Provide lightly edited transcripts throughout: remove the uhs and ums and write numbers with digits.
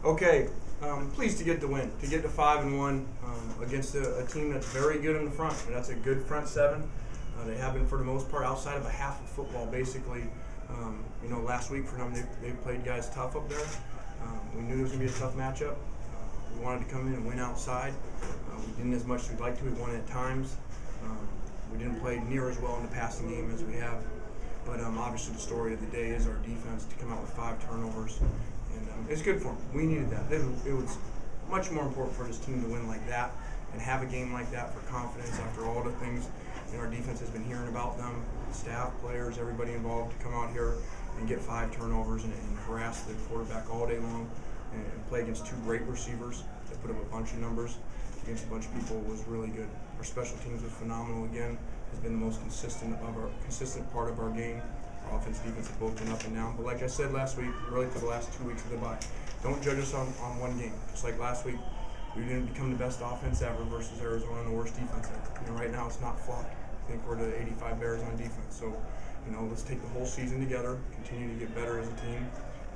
Okay, pleased to get the win, to get to 5-1 against a team that's very good in the front. And that's a good front seven. They have been for the most part outside of a half of football, basically. Last week for them, they played guys tough up there. We knew it was going to be a tough matchup. We wanted to come in and win outside. We didn't as much as we'd like to. We won at times. We didn't play near as well in the passing game as we have. But obviously the story of the day is our defense to come out with 5 turnovers. And it's good for them. We needed that. It was much more important for this team to win like that and have a game like that for confidence after all the things our defense has been hearing about them, staff, players, everybody involved, to come out here and get 5 turnovers and harass the quarterback all day long and play against 2 great receivers that put up a bunch of numbers against a bunch of people was really good. Our special teams was phenomenal again. Has been the most consistent part of our game. Our offense, defense have both been up and down. But like I said last week, really for the last 2 weeks of the bye, don't judge us on one game. Just like last week, we didn't become the best offense ever versus Arizona and the worst defense ever. Right now it's not flawed. I think we're the 85 Bears on defense. So, let's take the whole season together, continue to get better as a team.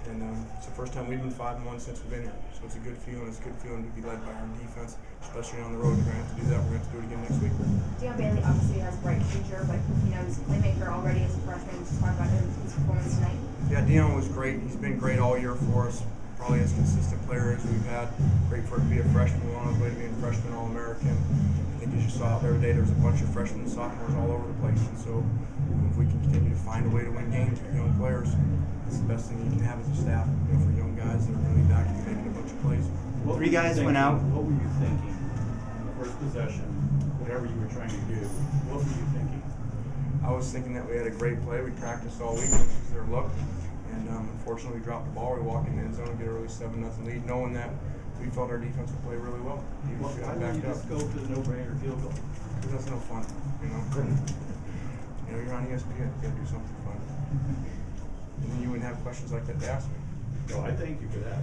And it's the first time we've been 5-1 since we've been here. So it's a good feeling. It's a good feeling to be led by our defense, especially on the road. We're going to have to do that. We're going to have to do it again next week. Dion Bailey obviously has a bright future, but he's a playmaker already as a freshman. Just talk about his performance tonight. Yeah, Dion was great. He's been great all year for us. Probably as consistent player as we've had. Great for him to be a freshman. We're on his way to being a freshman All-American. I think as you saw out there today, there was a bunch of freshmen and sophomores all over the place. And so if we can continue to find a way to win games with young players, that's the best thing you can have as a staff, for young guys that are going to be back and making a bunch of plays. 3 guys went out. What were you thinking on the first possession, whatever you were trying to do? What were you thinking? I was thinking that we had a great play. We practiced all week, which is their look. And unfortunately, we dropped the ball. We walk in the end zone and get an early 7-0 lead, knowing that we felt our defense would play really well. Why didn't you just go to the no-brainer field goal? Because that's no fun, You're on ESPN. You got to do something fun. And then you wouldn't have questions like that to ask me. No, I thank you for that.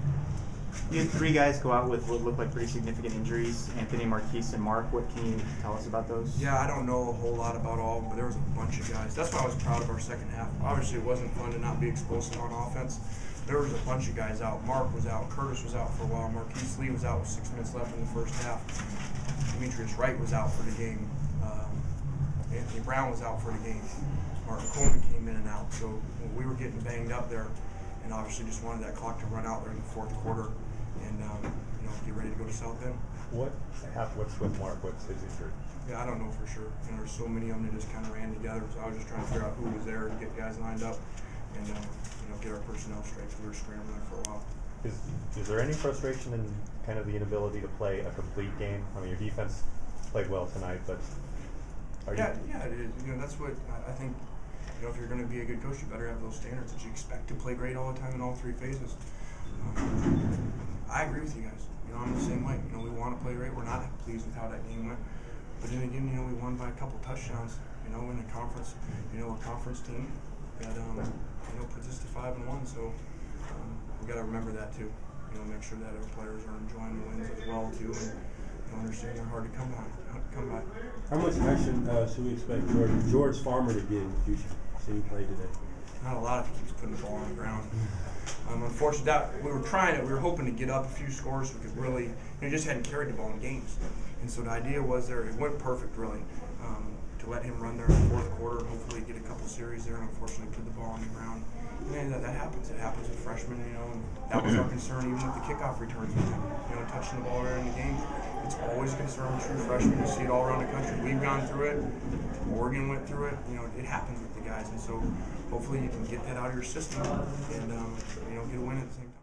You had 3 guys go out with what looked like pretty significant injuries, Anthony, Marquise, and Mark. What can you tell us about those? Yeah, I don't know a whole lot about all of them, but there was a bunch of guys. That's why I was proud of our second half. Obviously, it wasn't fun to not be explosive on offense. There was a bunch of guys out. Mark was out. Curtis was out for a while. Marquise Lee was out with 6 minutes left in the first half. Demetrius Wright was out for the game. Anthony Brown was out for the game. Martin Coleman came in and out. So we were getting banged up there, and obviously just wanted that clock to run out there in the 4th quarter and get ready to go to South Bend. What's with Mark? What's his injury? Yeah, I don't know for sure. There's so many of them that just kind of ran together. So I was just trying to figure out who was there to get guys lined up and get our personnel straight. We were scrambling for a while. Is there any frustration in kind of the inability to play a complete game? I mean, your defense played well tonight, but yeah, it is. That's what I think. If you're going to be a good coach, you better have those standards that you expect to play great all the time in all 3 phases. I agree with you guys. I'm the same way. We want to play great. We're not pleased with how that game went. But then again, we won by a couple touchdowns. In the conference, a conference team that puts us to 5-1. So we got to remember that too. Make sure that our players are enjoying the wins as well too, and understand they're hard to come by. How much action should we expect George Farmer to get in the future? See him play today. Not a lot if he keeps putting the ball on the ground. Unfortunately, we were trying it. We were hoping to get up a few scores so we could really, just hadn't carried the ball in games. And so the idea was it went perfect really, to let him run there in the 4th quarter, hopefully get a couple series there, and unfortunately put the ball on the ground. And that happens. It happens with freshmen, and that was our concern even with the kickoff returns with him. Touching the ball there in the game. It's always a concern with true freshmen. You see it all around the country. We've gone through it. Oregon went through it. It happens with the guys. And so hopefully you can get that out of your system and, get a win at the same time.